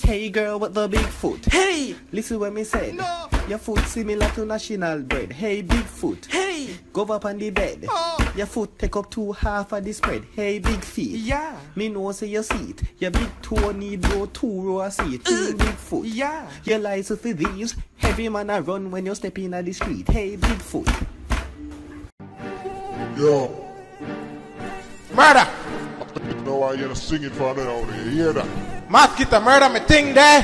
Hey girl with the big foot. Hey! Listen what me said. No! Your foot similar to national bread. Hey big foot. Hey! Go up on the bed. Oh! Your foot take up 2/2 of the spread. Hey big feet. Yeah! Me know say your seat. Your big toe need go 2 row of seat. Big foot. Yeah! Your license for these. Every man a run when you step in the street. Hey big foot. Yo. Murder! You know why you're singing for that out there. You hear that? Mosquito murder me thing there.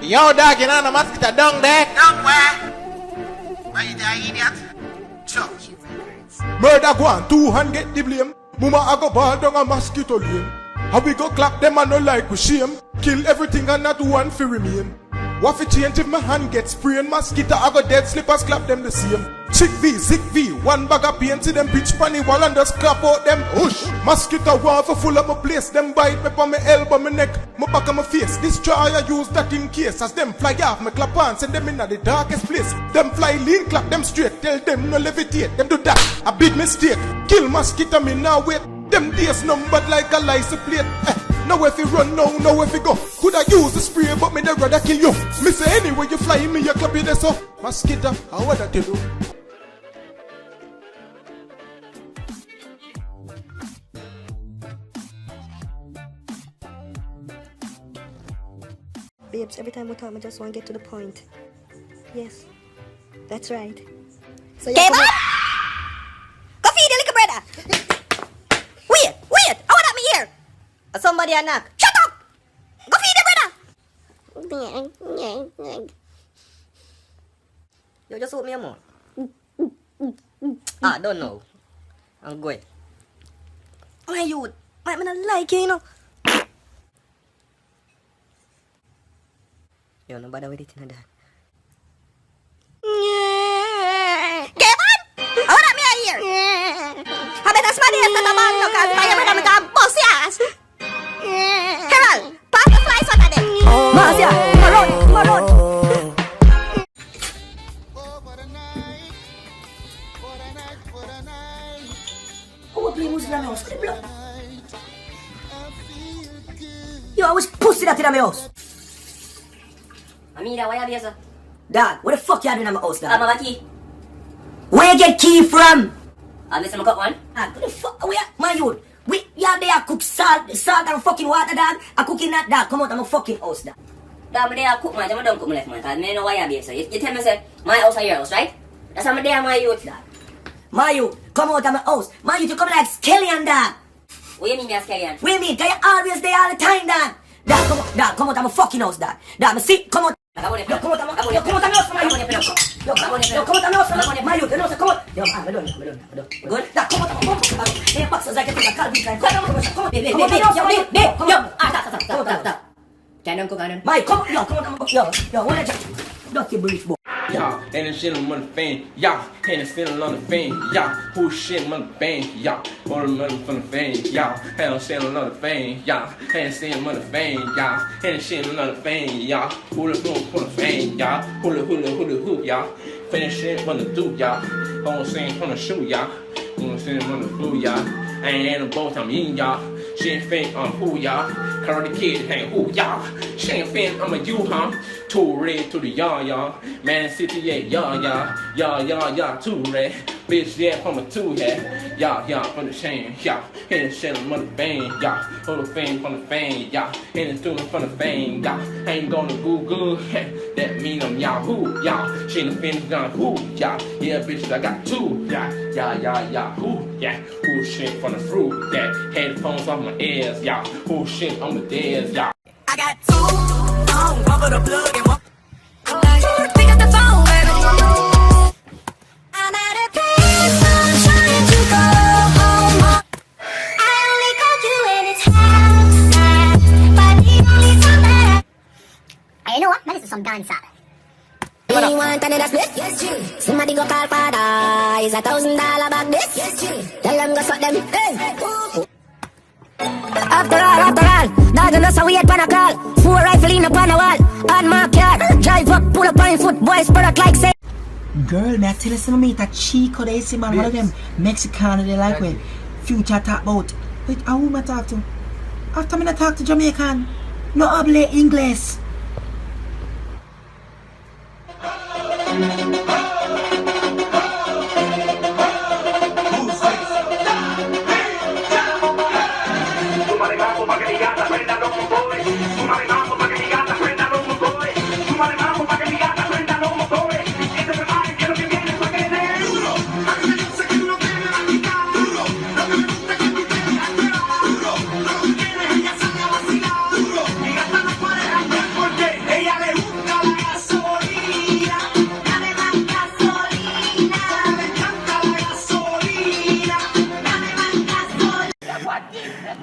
Yo dog, you know the mosquito down there. Down where? Are you the idiot? Chuck. Murder go on, 200 get the blame. Mama I go ball down a mosquito lane. How we go clap them and no like we shame. Kill everything and not one for remain. What if change if my hand gets spraying? Mosquito I go dead slippers clap them the same. Chick V, Zick V, one bag of paint to them bitch panny wall and just clap out them hush. Mosquito want for full of my place. Them bite me on my elbow, my neck, my back and my face. Destroy I use that in case. As them fly off my clap on, send them in the darkest place. Them fly lean, clap them straight. Tell them no levitate, them do that, a big mistake. Kill mosquito me now wait. Them days numbered like a license plate. Now if you run now, now if you go. Could I use the spray but me the rather kill you. Me say anyway you fly me you clap it so. Mosquito, how would that you do? Babes, every time we talk, I just want to get to the point. Yes, that's right. So Game on! Go feed the little brother! Wait! I want at me here! Somebody a knock. Shut up! Go feed the brother! You just open me a mouth. I don't know. I'm good. My youth, I not like you, you know. You don't bother with it, you know that. Kevin! I want me here! I better smash this at the man, look, and fire me to bust your ass! Carol, pass the flies on that day! Marcia, come on! Who will play music in my house? You always pussy that in my house! Amira, why are you here? Dad, what the fuck you doing in my house, dad? I'm a key. Where you get key from? Listen, I got one. What the fuck? Where? My youth. You are there cook salt and fucking water, dad. I cooking that, dad. Come out of my fucking house, dad. Dad, I'm there cook, man. I don't cook my left, man. I don't know why you're here, sir. You tell me, say, my house or your house, right? That's how I'm there, my youth, dad. My youth, come out of my house. My youth, you come like Skellyan, dad. What do you mean, you're Skellyan? What do you mean? Cause you're always there all the time, dad. Dad, come out of my fucking house, dad. Dad, see, come out. Yo, come out of my house, my youth. Yo, come out of my house, my youth. You know, come out. Yo, I'm done. Good? Dad, come out of my house. Hey, boxers like a Calvin Klein. Come out. Stop. Can't go on. My, come out of my house. Yo, what is it? Dirty brief, boy. Y'all, and it's shit on the fan. Y'all, and it's feeling on the fan. Y'all, who shit on the fan. Y'all, all the money from the fan. Y'all, and it's shit on the fan. Y'all, and it's shit on the fan. Y'all, and it's shit on the fan. Y'all, who the from the fan. Y'all, who the y'all. Finish shit from the do, y'all. Whole scene from the shoe, y'all. Whole scene from the food, y'all. I ain't in the boat, I'm eating, y'all. She ain't fin, I'm who, y'all. Karate Kid, ain't who, y'all. She ain't fin, I'm a you, huh? Too red to the y'all. Man City, yeah, too red. Bitch, yeah, from a two, yeah, from the chain, yeah. Hit the shit on the bang, yeah. Hold the fame from the fame, yeah. Hit the student from the fame, yeah. Ain't gonna Google, that mean I'm Yahoo, yeah. She ain't the fin, gone who, yeah. Yeah, bitch, I got two, yeah, who, yeah. Who shit from the fruit, yeah. Headphones off my ears, yeah. Who shit on the dead, yeah. I got two phones, one for the plug and one. Pick up the phone, baby. I'm at a place, I'm trying to go home. I only called you when it's outside, but the only time that you know what? Man, this is some dance out. You want another split? Yes, G. Somebody go call father. Is $1,000 back this? Yes, G. Tell them go suck them. Hey. After all, dog and us a wait pan a call. 4 rifle in upon a wall. On my car, drive up, pull up on foot, boys product like say. Girl, may I tell you some meet a Chico they see man, one of them Mexican they like when Future talk about. Wait, who am I talk to? After me talk to Jamaican, no hable English.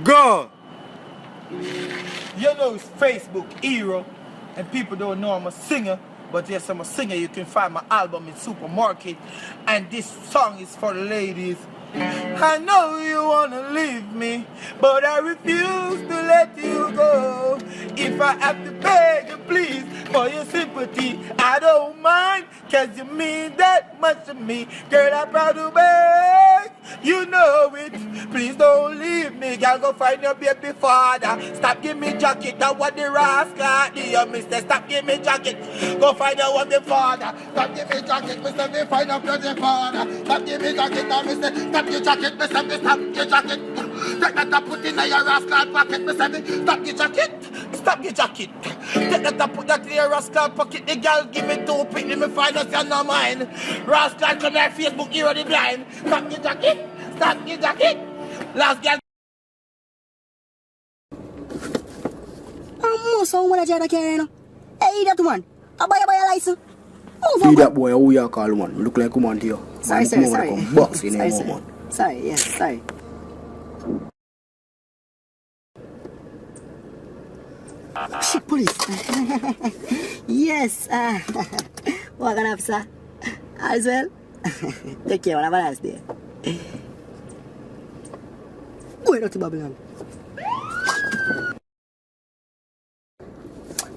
Go! You know it's Facebook era, and people don't know I'm a singer, but yes, I'm a singer. You can find my album in supermarket, and this song is for the ladies. I know you wanna leave me, but I refuse to let you go. If I have to beg you, please, for your sympathy, I don't mind, cause you mean that much to me. Girl, I'm proud to beg, you know it. Please don't leave me, girl, go find your baby father. Stop give me jacket, that what the rascal do you, mister? Stop give me jacket, go find your baby father. Stop give me jacket, mister, me find your baby father. Stop give me jacket, now, mister. Stop your jacket, mister, me stop your jacket. Take that and put in your rascal pocket, mister, me stop your jacket. Stop your jacket. Take that and put that in your rascal pocket. The girl give me 2 penny, me find us you're not mine. Rascal come here, Facebook, hero the blind. Stop your jacket. Stop your jacket. Last girl. I'm so when I try to carry no. Hey, that one. I buy a license. Feed that boy, who you call man? Look like a man to you. Sorry, man, sorry. Come box in Sorry, him, sorry. man. Sorry, yes, sorry. Shit, police. Yes. What can I have, sir? As well. Take care, have a nice day. Go out to Babylon.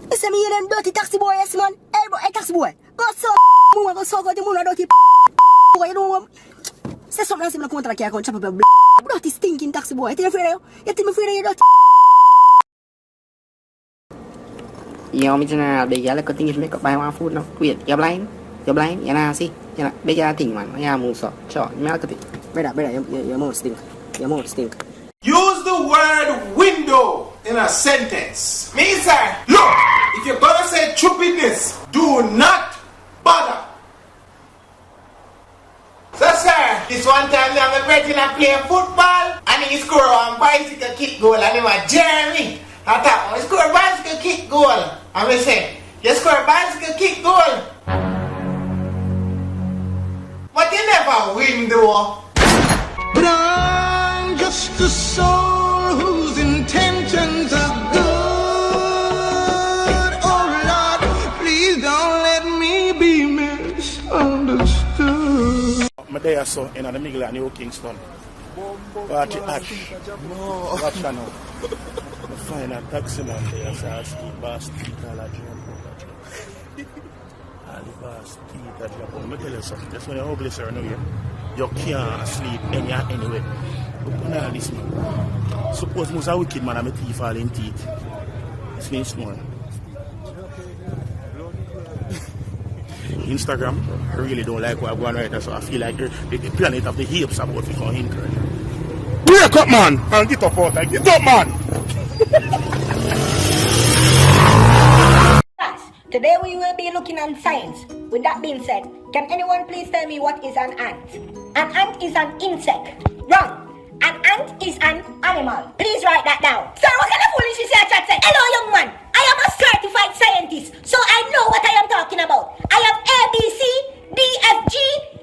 You see me them dirty taxi boy, yes, man. Hey, bro, hey, taxi boy. Go so moon, go so go the moon, dirty boy. You know say something else, I'm going to come chop up your dirty stinking taxi boy. You think me afraid of you? You think me afraid of you, dirty? Yo, me general, big girl, I think make up buy one food now. Wait, you're blind? You're blind? You're not see? You're not big girl thing, man. Yeah, move so. Sure, you make it. Brother, your mouth stink. Your mouth stink. Use the word window in a sentence. Me, sir. Look, if you're gonna say stupidness, do not bother. So, sir, this one time I'm a brethren playing football and he scored one bicycle kick goal and he was Jeremy. I thought, he scored a bicycle kick goal. And we say, you scored a bicycle kick goal. But you never win though. But I'm just a soul whose intentions are good. Oh Lord, please don't let me be misunderstood. I'm there so in the middle of New Kingston. Watch it, watch that now. I find a taxi man there, so I see Bass Teeth all a jump. All the Bass Teeth a jump. Let me tell you something, that's when you're ugly, sir, no, you can't sleep anyway. Look at this man. Suppose I was a wicked man and my teeth fall in teeth. It's been small. Instagram, I really don't like what I'm going right now, so I feel like the planet of the apes about to come in. Wake up, man! And get up out there. Get up, man! Today we will be looking at science. With that being said, can anyone please tell me what is an ant? An ant is an insect. Wrong. An ant is an animal. Please write that down. Sir, what kind of foolish is your chat say? Hello, young man. I am a certified scientist, so I know what I am talking about. I have A, B, C, D, F, G,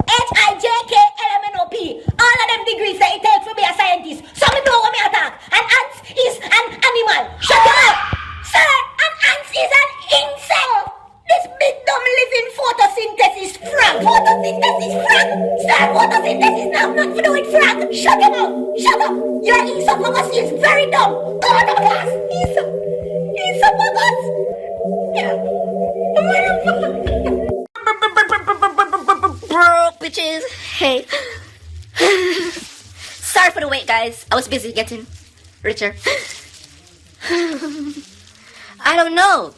H, I, J, K, L, M, N, O, P. All of them degrees that it takes to be a scientist. So me know what me attack. An ant is an animal. Shut up! Sir, an ant is an insect. This big dumb living photosynthesis Frank. Photosynthesis Frank. Sir, photosynthesis have nothing to do with Frank. Shut up. Shut up. Your esophagus is very dumb. Go out of class. Esophagus. Yeah. Bro, bitches. Hey. Sorry for the wait, guys. I was busy getting richer. I don't know.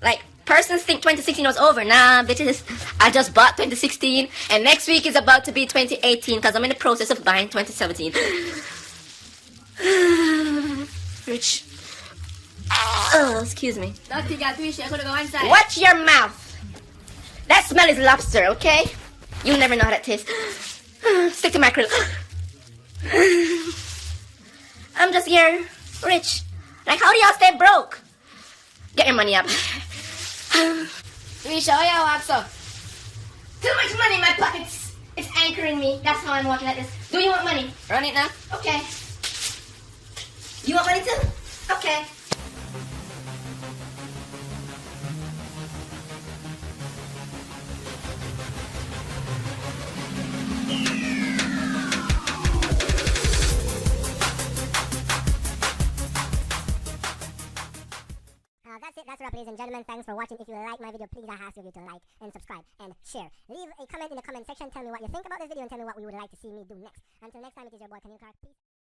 Like, persons think 2016 was over. Nah, bitches. I just bought 2016, and next week is about to be 2018 because I'm in the process of buying 2017. Rich. Oh, excuse me. Don't think I appreciate. I could go inside. Watch your mouth. That smell is lobster, okay? You'll never know how that tastes. Stick to mackerel. I'm just here, rich. Like, how do y'all stay broke? Get your money up. Risha, how you walk so? Too much money in my pockets. It's anchoring me. That's how I'm walking like this. Do you want money? Run it now. Okay. You want money too? Okay. That's it. That's a wrap, ladies and gentlemen. Thanks for watching. If you like my video, please I ask you to like and subscribe and share. Leave a comment in the comment section. Tell me what you think about this video and tell me what you would like to see me do next. Until next time, it is your boy Kanil Clark. Peace.